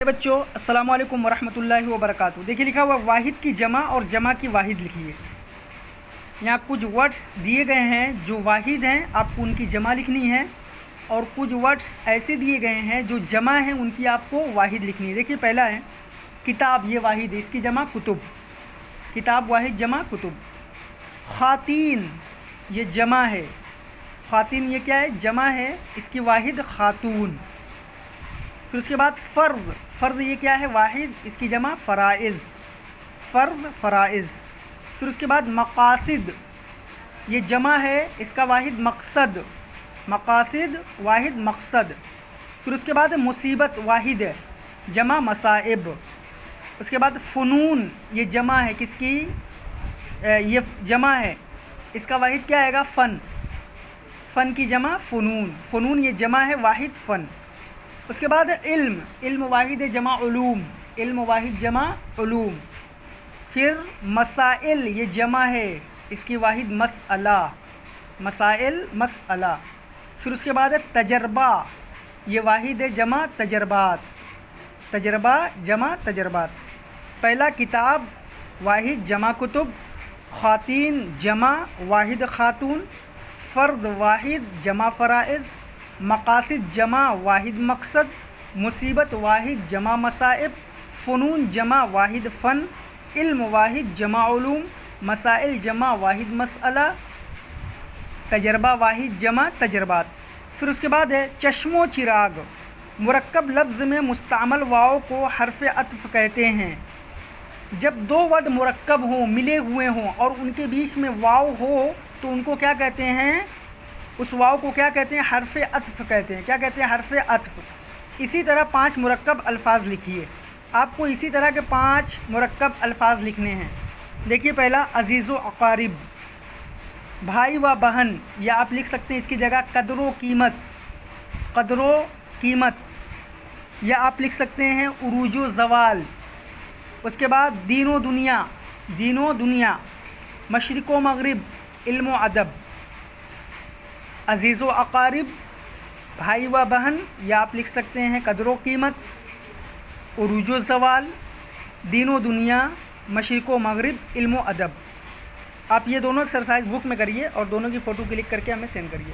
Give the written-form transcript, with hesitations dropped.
بچوں السلام علیکم ورحمۃ اللہ وبرکاتہ۔ دیکھیے لکھا ہوا واحد کی جمع اور جمع کی واحد لکھی ہے۔ یہاں کچھ ورڈز دیے گئے ہیں جو واحد ہیں، آپ کو ان کی جمع لکھنی ہے، اور کچھ ورڈز ایسے دیے گئے ہیں جو جمع ہیں، ان کی آپ کو واحد لکھنی ہے۔ دیکھیے پہلا ہے کتاب، یہ واحد ہے، اس کی جمع کتب، کتاب واحد جمع کتب۔ خواتین یہ جمع ہے، خواتین یہ کیا ہے؟ جمع ہے، اس کی واحد خاتون۔ پھر اس کے بعد فرد، فرد یہ کیا ہے؟ واحد، اس کی جمع فرائض، فرد فرائض۔ پھر اس کے بعد مقاصد یہ جمع ہے، اس کا واحد مقصد، مقاصد واحد مقصد۔ پھر اس کے بعد مصیبت واحد ہے، جمع مصائب۔ اس کے بعد فنون یہ جمع ہے، کس کی؟ یہ جمع ہے، اس کا واحد کیا آئے گا؟ فن، فن کی جمع فنون، فنون یہ جمع ہے، واحد فن۔ اس کے بعد علم، علم واحد ہے، جمع علوم، علم واحد جمع علوم۔ پھر مسائل یہ جمع ہے، اس کی واحد مسئلہ، مسائل مسئلہ۔ پھر اس کے بعد ہے تجربہ، یہ واحد ہے، جمع تجربات، تجربہ جمع تجربات۔ پہلا کتاب واحد جمع کتب، خواتین جمع واحد خاتون، فرد واحد جمع فرائض، مقاصد جمع واحد مقصد، مصیبت واحد جمع مصائب، فنون جمع واحد فن، علم واحد جمع علوم، مسائل جمع واحد مسئلہ، تجربہ واحد جمع تجربات۔ پھر اس کے بعد ہے چشم و چراغ، مرکب لفظ میں مستعمل واو کو حرف عطف کہتے ہیں۔ جب دو ورڈ مرکب ہوں، ملے ہوئے ہوں، اور ان کے بیچ میں واو ہو تو ان کو کیا کہتے ہیں؟ اس واو کو کیا کہتے ہیں؟ حرف عطف کہتے ہیں۔ کیا کہتے ہیں؟ حرف عطف۔ اسی طرح 5 مرکب الفاظ لکھیے، آپ کو اسی طرح کے 5 مرکب الفاظ لکھنے ہیں۔ دیکھیے پہلا عزیز و اقارب، بھائی و بہن، یا آپ لکھ سکتے ہیں اس کی جگہ قدر و قیمت، قدر و قیمت، یا آپ لکھ سکتے ہیں عروج و زوال۔ اس کے بعد دین و دنیا، دین و دنیا، مشرق و مغرب، علم و ادب۔ عزیز و اقارب، بھائی و بہن، یا آپ لکھ سکتے ہیں قدر و قیمت، عروج و زوال، دین و دنیا، مشرق و مغرب، علم و ادب۔ آپ یہ دونوں ایکسرسائز بک میں کریے اور دونوں کی فوٹو کلک کر کے ہمیں سینڈ کریے۔